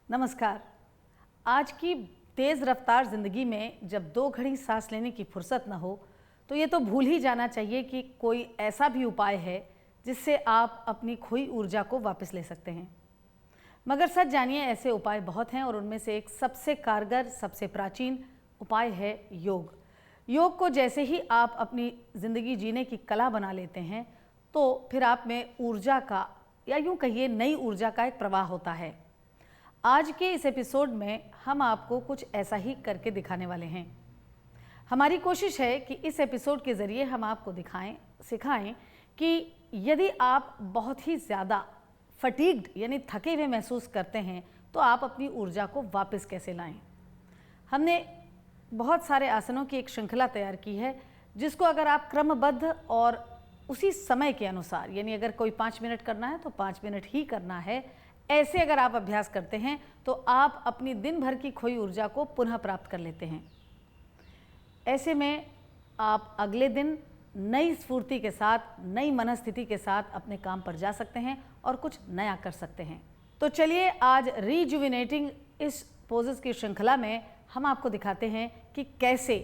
नमस्कार। आज की तेज़ रफ्तार ज़िंदगी में जब 2 घड़ी सांस लेने की फुर्सत न हो तो ये तो भूल ही जाना चाहिए कि कोई ऐसा भी उपाय है जिससे आप अपनी खोई ऊर्जा को वापस ले सकते हैं। मगर सच जानिए, ऐसे उपाय बहुत हैं और उनमें से एक सबसे कारगर, सबसे प्राचीन उपाय है योग। योग को जैसे ही आप अपनी ज़िंदगी जीने की कला बना लेते हैं तो फिर आप में ऊर्जा का, या यूँ कहिए नई ऊर्जा का एक प्रवाह होता है। आज के इस एपिसोड में हम आपको कुछ ऐसा ही करके दिखाने वाले हैं। हमारी कोशिश है कि इस एपिसोड के ज़रिए हम आपको सिखाएं कि यदि आप बहुत ही ज़्यादा फटीग्ड यानी थके हुए महसूस करते हैं तो आप अपनी ऊर्जा को वापस कैसे लाएं। हमने बहुत सारे आसनों की एक श्रृंखला तैयार की है जिसको अगर आप क्रमबद्ध और उसी समय के अनुसार, यानी अगर कोई 5 मिनट करना है तो 5 मिनट ही करना है, ऐसे अगर आप अभ्यास करते हैं तो आप अपनी दिन भर की खोई ऊर्जा को पुनः प्राप्त कर लेते हैं। ऐसे में आप अगले दिन नई स्फूर्ति के साथ, नई मनस्थिति के साथ अपने काम पर जा सकते हैं और कुछ नया कर सकते हैं। तो चलिए आज रिजुविनेटिंग इस पोजेस की श्रृंखला में हम आपको दिखाते हैं कि कैसे,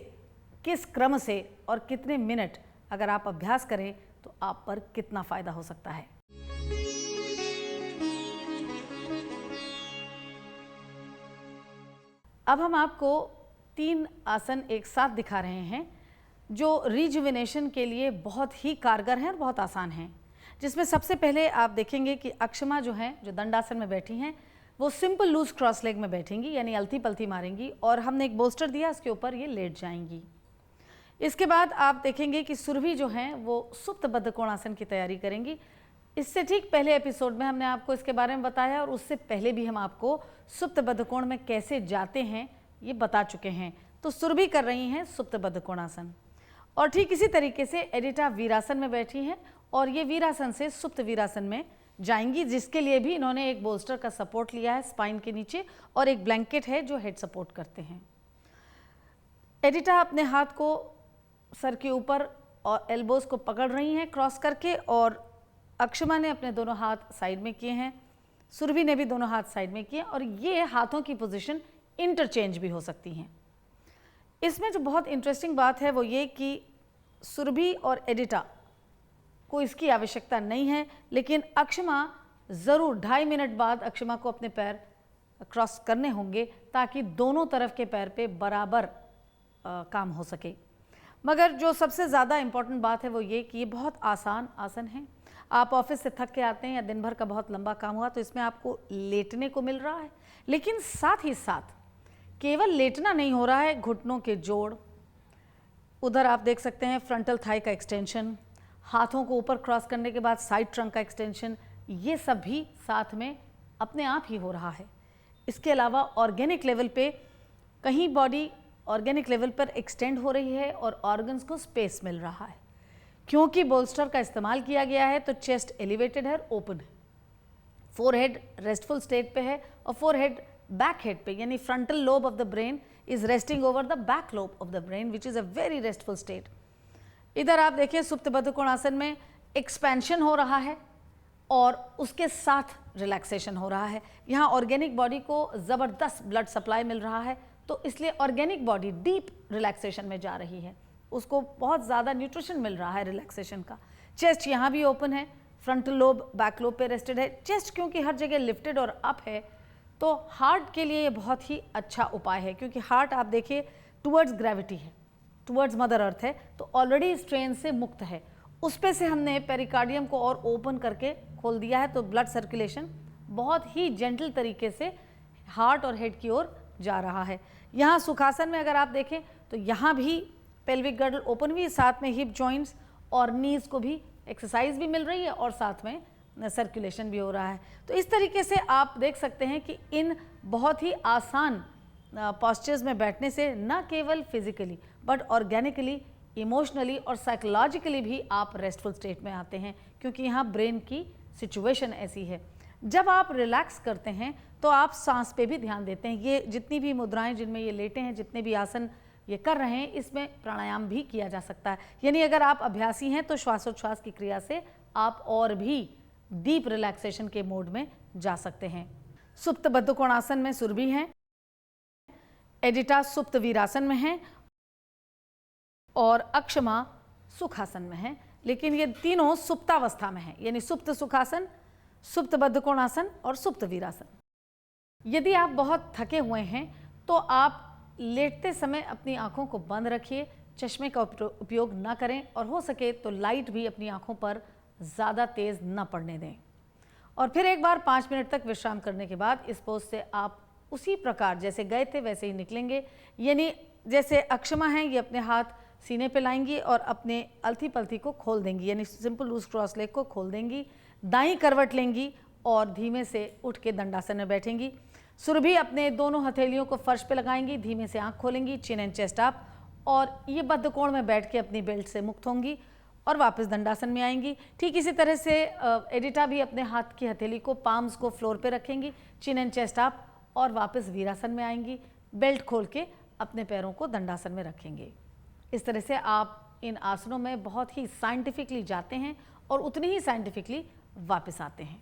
किस क्रम से और कितने मिनट अगर आप अभ्यास करें तो आप पर कितना फ़ायदा हो सकता है। अब हम आपको 3 आसन एक साथ दिखा रहे हैं जो रिजुविनेशन के लिए बहुत ही कारगर हैं और बहुत आसान हैं। जिसमें सबसे पहले आप देखेंगे कि अक्षमा जो हैं, जो दंडासन में बैठी हैं, वो सिंपल लूज क्रॉस लेग में बैठेंगी, यानी अलती पलती मारेंगी और हमने एक बोस्टर दिया, इसके ऊपर ये लेट जाएंगी। इसके बाद आप देखेंगे कि सुरभि जो हैं वो सुप्त बद्ध कोणासन की तैयारी करेंगी। इससे ठीक पहले एपिसोड में हमने आपको इसके बारे में बताया और उससे पहले भी हम आपको सुप्त बद्ध कोण में कैसे जाते हैं ये बता चुके हैं। तो सुरभि कर रही हैं सुप्त बद्ध कोणासन और ठीक इसी तरीके से एडिटा वीरासन में बैठी हैं और ये वीरासन से सुप्त वीरासन में जाएंगी, जिसके लिए भी इन्होंने एक बोल्स्टर का सपोर्ट लिया है स्पाइन के नीचे और एक ब्लैंकेट है जो हेड सपोर्ट करते हैं। एडिटा अपने हाथ को सर के ऊपर और एल्बोज को पकड़ रही हैं क्रॉस करके और अक्षमा ने अपने दोनों हाथ साइड में किए हैं, सुरभि ने भी दोनों हाथ साइड में किए और ये हाथों की पोजीशन इंटरचेंज भी हो सकती हैं। इसमें जो बहुत इंटरेस्टिंग बात है वो ये कि सुरभि और एडिटा को इसकी आवश्यकता नहीं है, लेकिन अक्षमा ज़रूर 2.5 मिनट बाद अक्षमा को अपने पैर क्रॉस करने होंगे ताकि दोनों तरफ के पैर पे बराबर काम हो सके। मगर जो सबसे ज़्यादा इम्पॉर्टेंट बात है वो ये कि ये बहुत आसान आसन है। आप ऑफिस से थक के आते हैं या दिन भर का बहुत लंबा काम हुआ तो इसमें आपको लेटने को मिल रहा है, लेकिन साथ ही साथ केवल लेटना नहीं हो रहा है, घुटनों के जोड़, उधर आप देख सकते हैं फ्रंटल थाई का एक्सटेंशन, हाथों को ऊपर क्रॉस करने के बाद साइड ट्रंक का एक्सटेंशन, ये सब भी साथ में अपने आप ही हो रहा है। इसके अलावा ऑर्गेनिक लेवल पे कहीं बॉडी ऑर्गेनिक लेवल पर एक्सटेंड हो रही है और ऑर्गन्स को स्पेस मिल रहा है। क्योंकि बोल्स्टर का इस्तेमाल किया गया है तो चेस्ट एलिवेटेड है, ओपन है, फोरहेड रेस्टफुल स्टेट पे है और फोरहेड बैक हेड पे, यानी frontal lobe of the brain is resting over the back lobe of the brain which is a very restful state. इधर आप देखिए सुप्त बद्ध कोणासन में एक्सपेंशन हो रहा है और उसके साथ रिलैक्सेशन हो रहा है। यहाँ ऑर्गेनिक बॉडी को ज़बरदस्त ब्लड सप्लाई मिल रहा है, तो इसलिए ऑर्गेनिक बॉडी डीप रिलैक्सेशन में जा रही है, उसको बहुत ज़्यादा न्यूट्रिशन मिल रहा है रिलैक्सेशन का। चेस्ट यहाँ भी ओपन है, फ्रंटल लोब बैक लोब पे रेस्टेड है। चेस्ट क्योंकि हर जगह लिफ्टेड और अप है, तो हार्ट के लिए ये बहुत ही अच्छा उपाय है, क्योंकि हार्ट आप देखिए टुवर्ड्स ग्रेविटी है, टुवर्ड्स मदर अर्थ है, तो ऑलरेडी स्ट्रेन से मुक्त है। उस पे से हमने पेरिकार्डियम को और ओपन करके खोल दिया है, तो ब्लड सर्कुलेशन बहुत ही जेंटल तरीके से हार्ट और हेड की ओर जा रहा है। यहाँ सुखासन में अगर आप देखें तो यहाँ भी पेल्विक गर्डल ओपन हुई, साथ में हिप जॉइंट्स और नीज को भी एक्सरसाइज भी मिल रही है और साथ में सर्कुलेशन भी हो रहा है। तो इस तरीके से आप देख सकते हैं कि इन बहुत ही आसान पॉस्चर्स में बैठने से न केवल फिजिकली बट ऑर्गेनिकली, इमोशनली और साइकोलॉजिकली भी आप रेस्टफुल स्टेट में आते हैं, क्योंकि यहाँ ब्रेन की सिचुएशन ऐसी है। जब आप रिलैक्स करते हैं तो आप सांस पे भी ध्यान देते हैं। ये जितनी भी मुद्राएं जिनमें ये लेटे हैं, जितने भी आसन ये कर रहे हैं, इसमें प्राणायाम भी किया जा सकता है। यानी अगर आप अभ्यासी हैं तो श्वासोच्छ्वास की क्रिया से आप और भी डीप रिलैक्सेशन के मोड में जा सकते हैं। सुप्त बद्ध कोणासन में सुरभि हैं, एडिटा सुप्त वीरासन में है और अक्षमा सुखासन में है, लेकिन ये तीनों सुप्तावस्था में है, यानी सुप्त सुखासन, सुप्त बद्ध कोणासन और सुप्त वीरासन। यदि आप बहुत थके हुए हैं तो आप लेटते समय अपनी आंखों को बंद रखिए, चश्मे का उपयोग न करें और हो सके तो लाइट भी अपनी आंखों पर ज़्यादा तेज़ न पड़ने दें। और फिर एक बार 5 मिनट तक विश्राम करने के बाद इस पोज से आप उसी प्रकार जैसे गए थे वैसे ही निकलेंगे। यानी जैसे अक्षमा हैं, ये अपने हाथ सीने पे लाएंगी और अपने अलथी पलथी को खोल देंगी, यानी सिंपल लूज क्रॉस लेग को खोल देंगी, दाईं करवट लेंगी और धीमे से उठ के दंडासन में बैठेंगी। सुरभि अपने दोनों हथेलियों को फर्श पे लगाएंगी, धीमे से आंख खोलेंगी, चिन एंड चेस्ट अप, और ये बद्ध कोण में बैठ के अपनी बेल्ट से मुक्त होंगी और वापस दंडासन में आएंगी। ठीक इसी तरह से एडिटा भी अपने हाथ की हथेली को, पाम्स को फ्लोर पे रखेंगी, चिन एंड चेस्ट अप, और वापस वीरासन में आएंगी, बेल्ट खोल के अपने पैरों को दंडासन में रखेंगे। इस तरह से आप इन आसनों में बहुत ही साइंटिफिकली जाते हैं और उतनी ही साइंटिफिकली वापस आते हैं।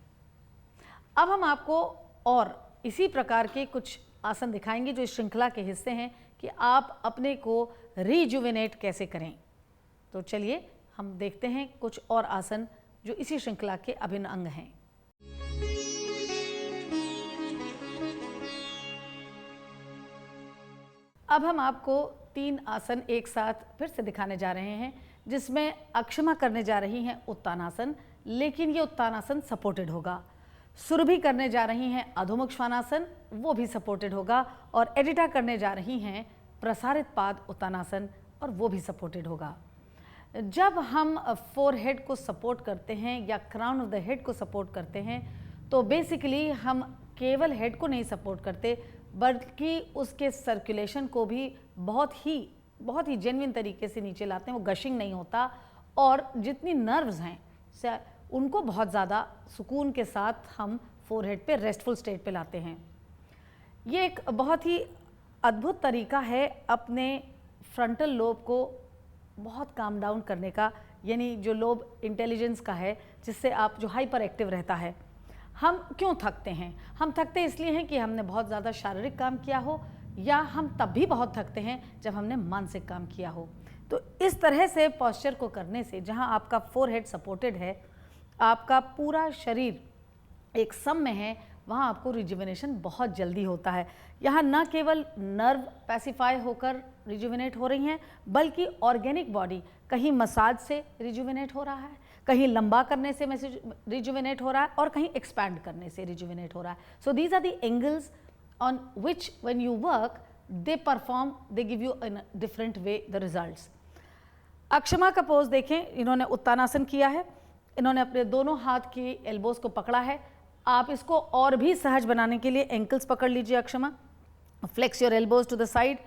अब हम आपको और इसी प्रकार के कुछ आसन दिखाएंगे जो इस श्रृंखला के हिस्से हैं कि आप अपने को रिजुविनेट कैसे करें। तो चलिए हम देखते हैं कुछ और आसन जो इसी श्रृंखला के अभिन्न अंग हैं। अब हम आपको 3 आसन एक साथ फिर से दिखाने जा रहे हैं, जिसमें अक्षमा करने जा रही हैं उत्तानासन, लेकिन ये उत्तानासन सपोर्टेड होगा। सुरभि करने जा रही हैं अधोमुख श्वानासन, वो भी सपोर्टेड होगा, और एडिटा करने जा रही हैं प्रसारित पाद उत्तानासन, और वो भी सपोर्टेड होगा। जब हम फोरहेड को सपोर्ट करते हैं या क्राउन ऑफ द हेड को सपोर्ट करते हैं, तो बेसिकली हम केवल हेड को नहीं सपोर्ट करते, बल्कि उसके सर्कुलेशन को भी बहुत ही जेन्युइन तरीके से नीचे लाते हैं। वो गशिंग नहीं होता, और जितनी नर्व्स हैं उनको बहुत ज़्यादा सुकून के साथ हम फोरहेड पे रेस्टफुल स्टेट पे लाते हैं। ये एक बहुत ही अद्भुत तरीका है अपने फ्रंटल लोब को बहुत काम डाउन करने का, यानी जो लोब इंटेलिजेंस का है, जिससे आप जो हाइपर एक्टिव रहता है। हम क्यों थकते हैं? हम थकते इसलिए हैं कि हमने बहुत ज़्यादा शारीरिक काम किया हो, या हम तब भी बहुत थकते हैं जब हमने मानसिक काम किया हो। तो इस तरह से पॉस्चर को करने से, जहाँ आपका फोरहेड सपोर्टेड है, आपका पूरा शरीर एक सम में है, वहाँ आपको रिजुविनेशन बहुत जल्दी होता है। यहाँ न केवल नर्व पैसिफाई होकर रिजुविनेट हो रही हैं, बल्कि ऑर्गेनिक बॉडी कहीं मसाज से रिजुविनेट हो रहा है, कहीं लंबा करने से रिजुविनेट हो रहा है, और कहीं एक्सपैंड करने से रिजुविनेट हो रहा है। So these are the angles on which when you work they perform, they give you in different way the results. Akshama का पोज देखें, इन्होंने उत्तानासन किया है, इन्होंने अपने दोनों हाथ की एल्बोज को पकड़ा है। आप इसको और भी सहज बनाने के लिए एंकल्स पकड़ लीजिए Akshama, flex your elbows to the side,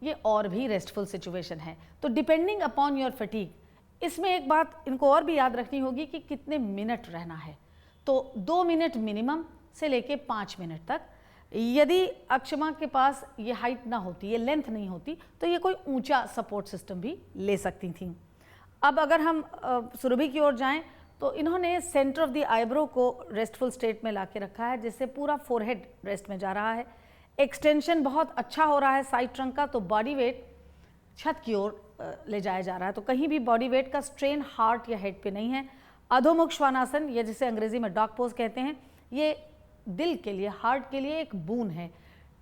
ये और भी रेस्टफुल सिचुएशन है। तो डिपेंडिंग अपॉन योर फटीग, इसमें एक बात इनको और भी याद रखनी होगी कि कितने मिनट रहना है। तो 2 मिनट मिनिमम से लेके 5 मिनट तक। यदि अक्षमा के पास ये हाइट ना होती, ये लेंथ नहीं होती, तो ये कोई ऊंचा सपोर्ट सिस्टम भी ले सकती थी। अब अगर हम सुरभि की ओर जाएं, तो इन्होंने सेंटर ऑफ द आईब्रो को रेस्टफुल स्टेट में ला के रखा है, जिससे पूरा फोरहेड रेस्ट में जा रहा है। एक्सटेंशन बहुत अच्छा हो रहा है साइड ट्रंक का, तो बॉडी वेट छत की ओर ले जाया जा रहा है। तो कहीं भी बॉडी वेट का स्ट्रेन हार्ट या हेड पे नहीं है। अधोमुख श्वानासन, या जिसे अंग्रेजी में डॉग पोज कहते हैं, ये दिल के लिए, हार्ट के लिए एक बून है,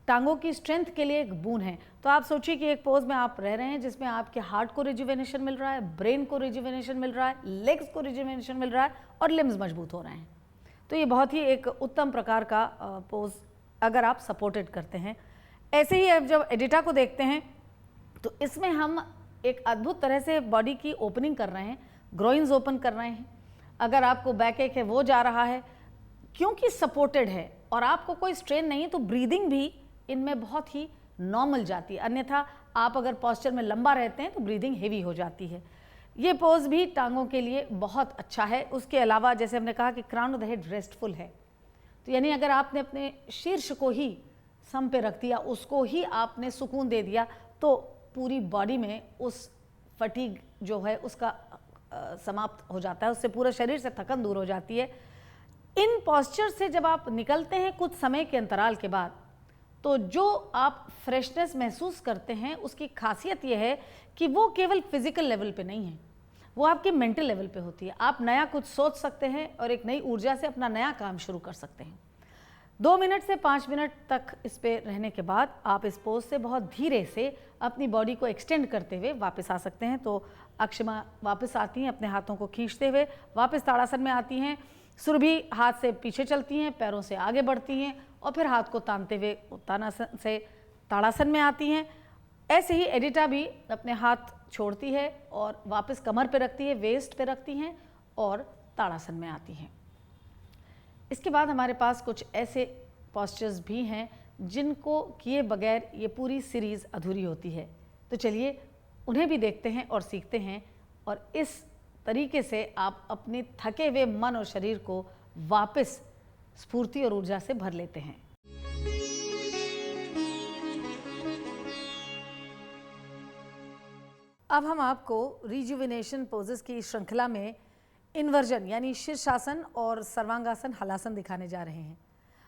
टांगों की स्ट्रेंथ के लिए एक बून है। तो आप सोचिए कि एक पोज में आप रह रहे हैं जिसमें आपके हार्ट को रिजुवेनेशन मिल रहा है, ब्रेन को रिजुवेनेशन मिल रहा है, लेग्स को रिजुवेनेशन मिल रहा है और लिम्स मजबूत हो रहे हैं। तो ये बहुत ही एक उत्तम प्रकार का पोज अगर आप सपोर्टेड करते हैं। ऐसे ही अब जब एडिटा को देखते हैं तो इसमें हम एक अद्भुत तरह से बॉडी की ओपनिंग कर रहे हैं, ग्रोइंस ओपन कर रहे हैं। अगर आपको बैक एक है वो जा रहा है, क्योंकि सपोर्टेड है और आपको कोई स्ट्रेन नहीं है, तो ब्रीदिंग भी इनमें बहुत ही नॉर्मल जाती है। अन्यथा आप अगर पोस्चर में लंबा रहते हैं तो ब्रीदिंग हेवी हो जाती है। ये पोज भी टांगों के लिए बहुत अच्छा है। उसके अलावा जैसे हमने कहा कि crown of the head restful है, तो यानी अगर आपने अपने शीर्ष को ही सम पे रख दिया, उसको ही आपने सुकून दे दिया, तो पूरी बॉडी में उस फटीग जो है उसका समाप्त हो जाता है, उससे पूरा शरीर से थकन दूर हो जाती है। इन पॉस्चर से जब आप निकलते हैं कुछ समय के अंतराल के बाद, तो जो आप फ्रेशनेस महसूस करते हैं उसकी खासियत यह है कि वो केवल फिजिकल लेवल पे नहीं है, वो आपके मेंटल लेवल पे होती है। आप नया कुछ सोच सकते हैं और एक नई ऊर्जा से अपना नया काम शुरू कर सकते हैं। 2 मिनट से 5 मिनट तक इस पे रहने के बाद आप इस पोज से बहुत धीरे से अपनी बॉडी को एक्सटेंड करते हुए वापस आ सकते हैं। तो अक्षमा वापस आती हैं, अपने हाथों को खींचते हुए वापस ताड़ासन में आती हैं। सुरभि हाथ से पीछे चलती हैं, पैरों से आगे बढ़ती हैं और फिर हाथ को तानते हुए उत्तानासन से ताड़ासन में आती हैं। ऐसे ही एडिटा भी अपने हाथ छोड़ती है और वापस कमर पे रखती है, वेस्ट पे रखती हैं और ताड़ासन में आती हैं। इसके बाद हमारे पास कुछ ऐसे पॉस्चर्स भी हैं जिनको किए बगैर ये पूरी सीरीज़ अधूरी होती है। तो चलिए उन्हें भी देखते हैं और सीखते हैं, और इस तरीके से आप अपने थके हुए मन और शरीर को वापस स्फूर्ति और ऊर्जा से भर लेते हैं। अब हम आपको रिजुविनेशन पोजेस की श्रृंखला में इन्वर्जन यानी शीर्षासन और सर्वांगासन हलासन दिखाने जा रहे हैं।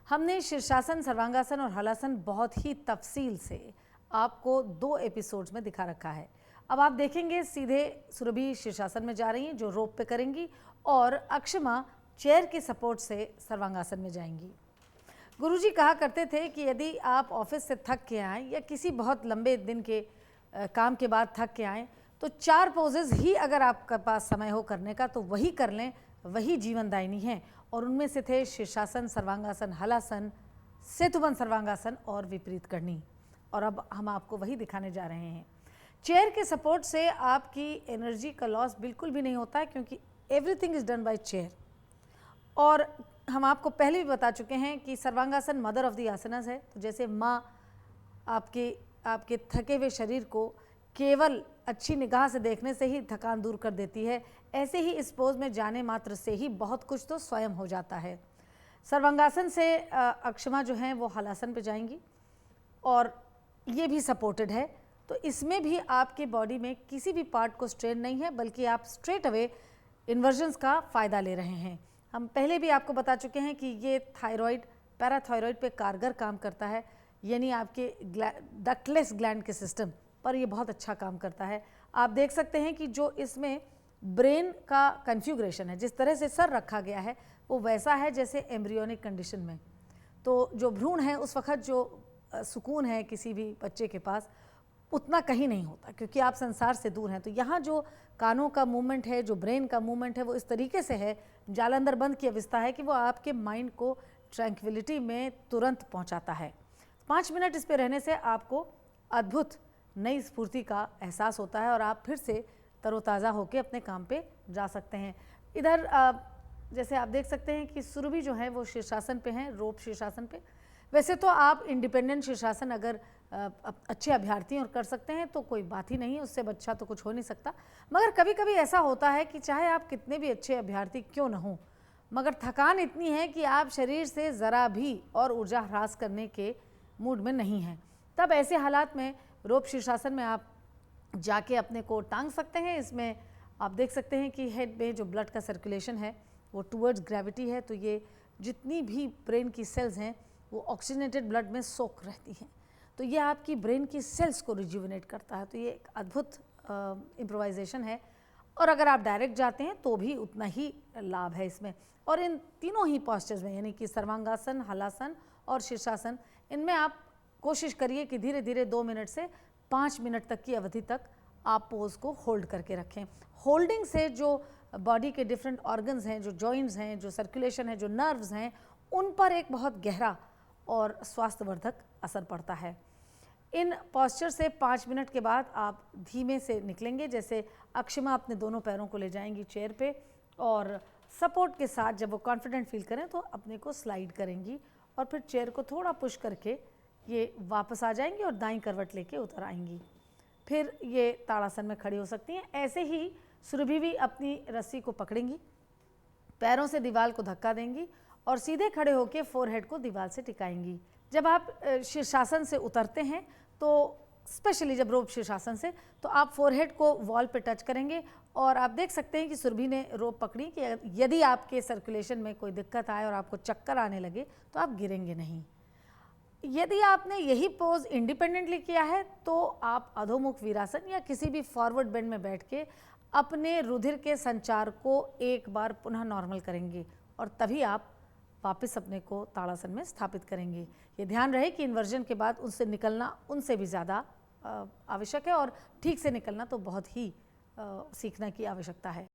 हमने शीर्षासन, सर्वांगासन और हलासन बहुत ही तफसील से आपको 2 एपिसोड्स में दिखा रखा है। अब आप देखेंगे सीधे सुरभि शीर्षासन में जा रही हैं जो रोप पे करेंगी, और अक्षमा चेयर के सपोर्ट से सर्वांगासन में जाएंगी। गुरुजी कहा करते थे कि यदि आप ऑफिस से थक के आएँ या किसी बहुत लंबे दिन के काम के बाद थक के आएँ, तो 4 पोजेज ही अगर आपके पास समय हो करने का तो वही कर लें, वही जीवनदायिनी हैं। और उनमें से थे शीर्षासन, सर्वांगासन, हलासन, सेतुबंध सर्वांगासन और विपरीत करनी। और अब हम आपको वही दिखाने जा रहे हैं। चेयर के सपोर्ट से आपकी एनर्जी का लॉस बिल्कुल भी नहीं होता है, क्योंकि everything is done by chair. और हम आपको पहले भी बता चुके हैं कि सर्वांगासन मदर ऑफ द आसनास है। तो जैसे माँ आपके थके हुए शरीर को केवल अच्छी निगाह से देखने से ही थकान दूर कर देती है, ऐसे ही इस पोज में जाने मात्र से ही बहुत कुछ तो स्वयं हो जाता है। सर्वांगासन से अक्षमा जो हैं वो हलासन पे जाएंगी, और ये भी सपोर्टेड है। तो इसमें भी आपके बॉडी में किसी भी पार्ट को स्ट्रेन नहीं है, बल्कि आप स्ट्रेट अवे इन्वर्जन्स का फ़ायदा ले रहे हैं। हम पहले भी आपको बता चुके हैं कि ये थायराइड, पैराथायराइड पे कारगर काम करता है, यानी आपके डक्टलेस ग्लैंड के सिस्टम पर ये बहुत अच्छा काम करता है। आप देख सकते हैं कि जो इसमें ब्रेन का कन्फ्यूग्रेशन है, जिस तरह से सर रखा गया है वो वैसा है जैसे एम्ब्रियोनिक कंडीशन में। तो जो भ्रूण है उस वक्त जो सुकून है किसी भी बच्चे के पास उतना कहीं नहीं होता, क्योंकि आप संसार से दूर हैं। तो यहाँ जो कानों का मूवमेंट है, जो ब्रेन का मूवमेंट है, वो इस तरीके से है, जालंधर बंद की अवस्था है कि वो आपके माइंड को ट्रैंक्विलिटी में तुरंत पहुँचाता है। 5 मिनट इस पे रहने से आपको अद्भुत नई स्फूर्ति का एहसास होता है और आप फिर से तरोताज़ा होकर अपने काम पे जा सकते हैं। इधर जैसे आप देख सकते हैं कि सुरभि जो है वो शीर्षासन पे हैं, रोप शीर्षासन पे। वैसे तो आप इंडिपेंडेंट शीर्षासन अगर अच्छे अभ्यर्थी और कर सकते हैं तो कोई बात ही नहीं है, उससे अच्छा तो कुछ हो नहीं सकता। मगर कभी कभी ऐसा होता है कि चाहे आप कितने भी अच्छे अभ्यर्थी क्यों न हों, मगर थकान इतनी है कि आप शरीर से ज़रा भी और ऊर्जा ह्रास करने के मूड में नहीं हैं। तब ऐसे हालात में रोप शीर्षासन में आप जाके अपने को टांग सकते हैं। इसमें आप देख सकते हैं कि हेड में जो ब्लड का सर्कुलेशन है वो टूवर्ड्स ग्रेविटी है, तो ये जितनी भी ब्रेन की सेल्स हैं वो ऑक्सीजनेटेड ब्लड में सोक रहती हैं। तो ये आपकी ब्रेन की सेल्स को रिजुविनेट करता है। तो ये एक अद्भुत इम्प्रोवाइजेशन है। और अगर आप डायरेक्ट जाते हैं तो भी उतना ही लाभ है इसमें। और इन तीनों ही पॉस्चर्स में, यानी कि सर्वांगासन, हलासन और शीर्षासन, इनमें आप कोशिश करिए कि धीरे धीरे 2 मिनट से 5 मिनट तक की अवधि तक आप पोज को होल्ड करके रखें। होल्डिंग से जो बॉडी के डिफरेंट ऑर्गन्स हैं, जो जॉइंट्स हैं, जो सर्कुलेशन है, जो नर्व्स हैं, उन पर एक बहुत गहरा और स्वास्थ्यवर्धक असर पड़ता है। इन पॉस्चर से 5 मिनट के बाद आप धीमे से निकलेंगे। जैसे अक्षमा अपने दोनों पैरों को ले जाएंगी चेयर पे और सपोर्ट के साथ जब वो कॉन्फिडेंट फील करें तो अपने को स्लाइड करेंगी और फिर चेयर को थोड़ा पुश करके ये वापस आ जाएंगी और दाईं करवट लेके उतर आएंगी। फिर ये ताड़ासन में खड़ी हो सकती हैं। ऐसे ही सुरभि भी अपनी रस्सी को पकड़ेंगी, पैरों से दीवार को धक्का देंगी और सीधे खड़े होकर फोरहेड को दीवार से टिकाएंगी। जब आप शीर्षासन से उतरते हैं तो स्पेशली जब रोप शीर्षासन से, तो आप फोरहेड को वॉल पे टच करेंगे और आप देख सकते हैं कि सुरभि ने रोप पकड़ी कि यदि आपके सर्कुलेशन में कोई दिक्कत आए और आपको चक्कर आने लगे तो आप गिरेंगे नहीं। यदि आपने यही पोज इंडिपेंडेंटली किया है तो आप अधोमुख वीरासन या किसी भी फॉरवर्ड बेंड में बैठ के अपने रुधिर के संचार को एक बार पुनः नॉर्मल करेंगे और तभी आप वापस अपने को ताड़ासन में स्थापित करेंगे। ये ध्यान रहे कि इन्वर्जन के बाद उनसे निकलना उनसे भी ज़्यादा आवश्यक है और ठीक से निकलना तो बहुत ही सीखने की आवश्यकता है।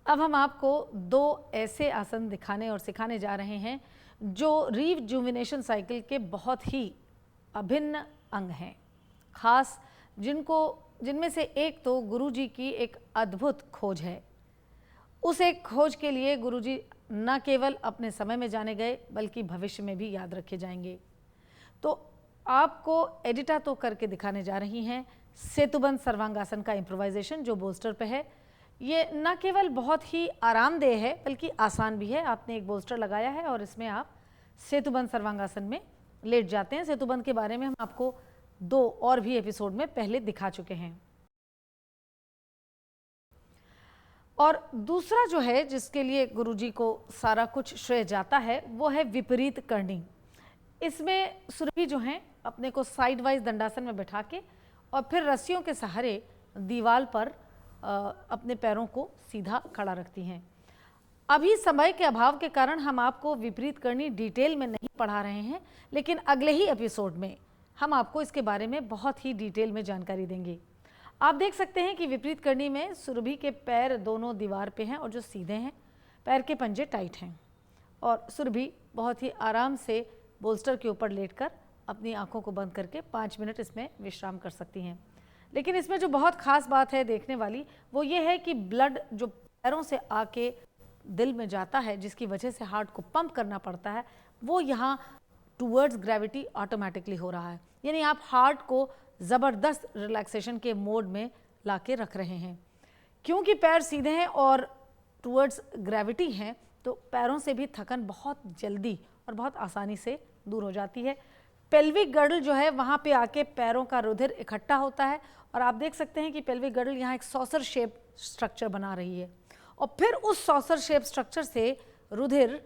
अब हम आपको 2 ऐसे आसन दिखाने और सिखाने जा रहे हैं जो रिजुविनेशन साइकिल के बहुत ही अभिन्न अंग हैं, खास जिनमें से एक तो गुरुजी की एक अद्भुत खोज है। उस एक खोज के लिए गुरुजी न केवल अपने समय में जाने गए बल्कि भविष्य में भी याद रखे जाएंगे। तो आपको एडिटा तो करके दिखाने जा रही हैं सेतुबंद सर्वांगासन का इम्प्रोवाइजेशन जो बोल्स्टर पे है। ये न केवल बहुत ही आरामदेह है बल्कि आसान भी है। आपने एक बोल्स्टर लगाया है और इसमें आप सेतुबंद सर्वांगासन में लेट जाते हैं। सेतुबंद के बारे में हम आपको 2 और भी एपिसोड में पहले दिखा चुके हैं। और दूसरा जो है जिसके लिए गुरुजी को सारा कुछ श्रेय जाता है वो है विपरीत करनी। इसमें सुरभि जो हैं अपने को साइड वाइज दंडासन में बैठा के और फिर रस्सियों के सहारे दीवार पर अपने पैरों को सीधा खड़ा रखती हैं। अभी समय के अभाव के कारण हम आपको विपरीत करनी डिटेल में नहीं पढ़ा रहे हैं, लेकिन अगले ही एपिसोड में हम आपको इसके बारे में बहुत ही डिटेल में जानकारी देंगे। आप देख सकते हैं कि विपरीत करनी में सुरभि के पैर दोनों दीवार पे हैं और जो सीधे हैं, पैर के पंजे टाइट हैं और सुरभि बहुत ही आराम से बोल्स्टर के ऊपर लेटकर अपनी आंखों को बंद करके 5 मिनट इसमें विश्राम कर सकती हैं। लेकिन इसमें जो बहुत खास बात है देखने वाली वो ये है कि ब्लड जो पैरों से आके दिल में जाता है, जिसकी वजह से हार्ट को पंप करना पड़ता है, वो यहाँ टूवर्ड्स ग्रेविटी ऑटोमेटिकली हो रहा है। यानी आप हार्ट को ज़बरदस्त रिलैक्सेशन के मोड में लाके रख रहे हैं। क्योंकि पैर सीधे हैं और टूवर्ड्स ग्रेविटी हैं तो पैरों से भी थकन बहुत जल्दी और बहुत आसानी से दूर हो जाती है। पेल्विक गर्डल जो है वहाँ पे आके पैरों का रुधिर इकट्ठा होता है और आप देख सकते हैं कि पेल्विक गर्डल यहाँ एक सॉसर शेप स्ट्रक्चर बना रही है और फिर उस सॉसर शेप स्ट्रक्चर से रुधिर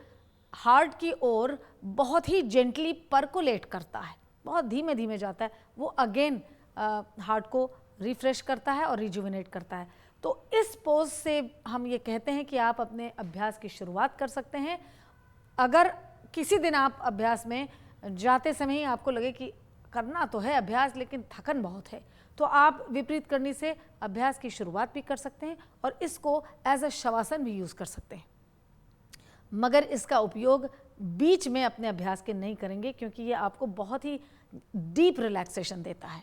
हार्ट की ओर बहुत ही जेंटली परकोलेट करता है, बहुत धीमे धीमे जाता है। वो अगेन हार्ट को रिफ्रेश करता है और रिजुविनेट करता है। तो इस पोज से हम ये कहते हैं कि आप अपने अभ्यास की शुरुआत कर सकते हैं। अगर किसी दिन आप अभ्यास में जाते समय ही आपको लगे कि करना तो है अभ्यास लेकिन थकन बहुत है, तो आप विपरीत करनी से अभ्यास की शुरुआत भी कर सकते हैं और इसको एज अ शवासन भी यूज़ कर सकते हैं। मगर इसका उपयोग बीच में अपने अभ्यास के नहीं करेंगे क्योंकि ये आपको बहुत ही डीप रिलैक्सेशन देता है।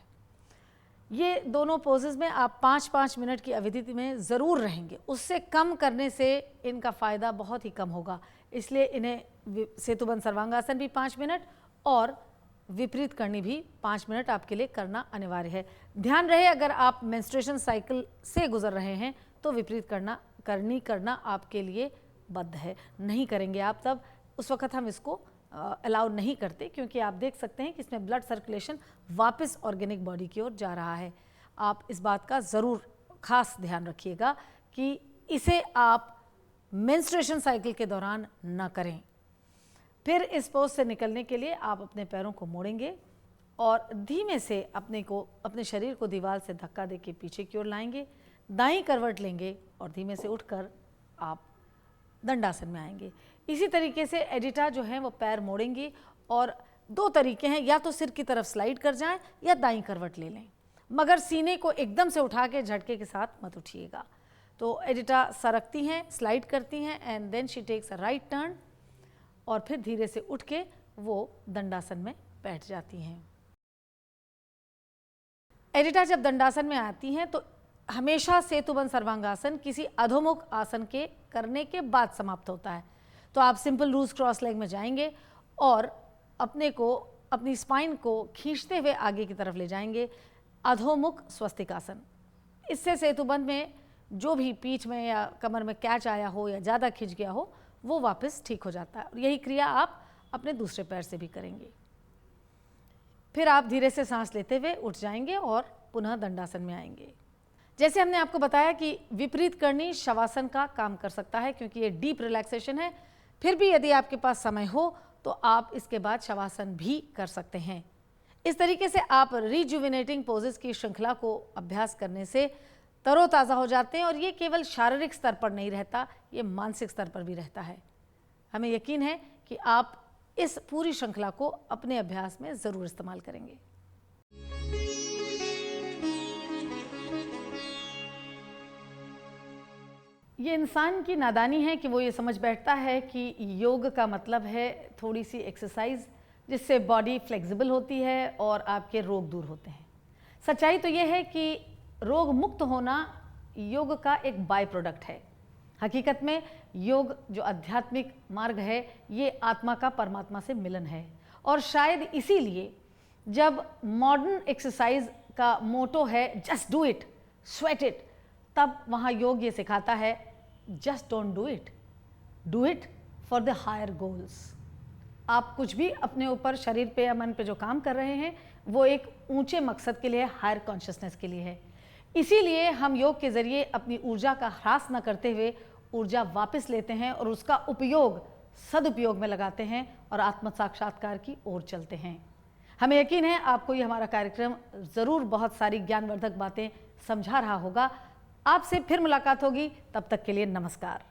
ये दोनों पोजेस में आप 5-5 मिनट की अवधि में ज़रूर रहेंगे, उससे कम करने से इनका फ़ायदा बहुत ही कम होगा। इसलिए इन्हें सेतुबंद सर्वांगासन भी 5 मिनट और विपरीत करनी भी 5 मिनट आपके लिए करना अनिवार्य है। ध्यान रहे अगर आप मेंस्ट्रुएशन साइकिल से गुजर रहे हैं तो विपरीत करना आपके लिए बद्ध है, नहीं करेंगे आप, तब उस वक्त हम इसको अलाउ नहीं करते क्योंकि आप देख सकते हैं कि इसमें ब्लड सर्कुलेशन वापस ऑर्गेनिक बॉडी की ओर जा रहा है। आप इस बात का ज़रूर खास ध्यान रखिएगा कि इसे आप मेंस्ट्रुएशन साइकिल के दौरान न करें। फिर इस पोज से निकलने के लिए आप अपने पैरों को मोड़ेंगे और धीमे से अपने शरीर को दीवार से धक्का देके पीछे की ओर लाएंगे, दाईं करवट लेंगे और धीमे से उठकर आप दंडासन में आएंगे। इसी तरीके से एडिटा जो है वो पैर मोड़ेंगी और दो तरीके हैं, या तो सिर की तरफ स्लाइड कर जाएं या दाईं करवट ले लें, मगर सीने को एकदम से उठा के झटके के साथ मत उठिएगा। तो एडिटा सरकती हैं, स्लाइड करती हैं and then she takes a right turn और फिर धीरे से उठ के वो दंडासन में बैठ जाती हैं। एडिटा जब दंडासन में आती हैं तो हमेशा सेतुबंध सर्वांगासन किसी अधोमुख आसन के करने के बाद समाप्त होता है। तो आप सिंपल लूज क्रॉस लेग में जाएंगे और अपनी स्पाइन को खींचते हुए आगे की तरफ ले जाएंगे, अधोमुख स्वस्तिकासन। इससे सेतुबंध में जो भी पीठ में या कमर में कैच आया हो या ज़्यादा खिंच गया हो वो वापस ठीक हो जाता है। और यही क्रिया आप अपने दूसरे पैर से भी करेंगे। फिर आप धीरे से सांस लेते हुए उठ जाएंगे और पुनः दंडासन में आएंगे। जैसे हमने आपको बताया कि विपरीत करनी शवासन का काम कर सकता है क्योंकि ये डीप रिलैक्सेशन है। फिर भी यदि आपके पास समय हो तो आप इसके बाद शवासन भी कर सकते हैं। इस तरीके से आप रिजुविनेटिंग पोजेस की श्रृंखला को अभ्यास करने से तरोताज़ा हो जाते हैं और ये केवल शारीरिक स्तर पर नहीं रहता, ये मानसिक स्तर पर भी रहता है। हमें यकीन है कि आप इस पूरी श्रृंखला को अपने अभ्यास में ज़रूर इस्तेमाल करेंगे। ये इंसान की नादानी है कि वो ये समझ बैठता है कि योग का मतलब है थोड़ी सी एक्सरसाइज जिससे बॉडी फ्लेक्सिबल होती है और आपके रोग दूर होते हैं। सच्चाई तो ये है कि रोग मुक्त होना योग का एक बाय प्रोडक्ट है। हकीकत में योग जो आध्यात्मिक मार्ग है ये आत्मा का परमात्मा से मिलन है और शायद इसीलिए जब मॉडर्न एक्सरसाइज का मोटो है just do it, sweat it, तब वहाँ योग ये सिखाता है just don't do it, do it for the higher goals. आप कुछ भी अपने ऊपर शरीर पे या मन पे जो काम कर रहे हैं वो एक ऊंचे मकसद के लिए, हायर कॉन्शियसनेस के लिए है। इसीलिए हम योग के ज़रिए अपनी ऊर्जा का ह्रास न करते हुए ऊर्जा वापस लेते हैं और उसका उपयोग सदुपयोग में लगाते हैं और आत्म साक्षात्कार की ओर चलते हैं। हमें यकीन है आपको ये हमारा कार्यक्रम ज़रूर बहुत सारी ज्ञानवर्धक बातें समझा रहा होगा। आपसे फिर मुलाकात होगी, तब तक के लिए नमस्कार।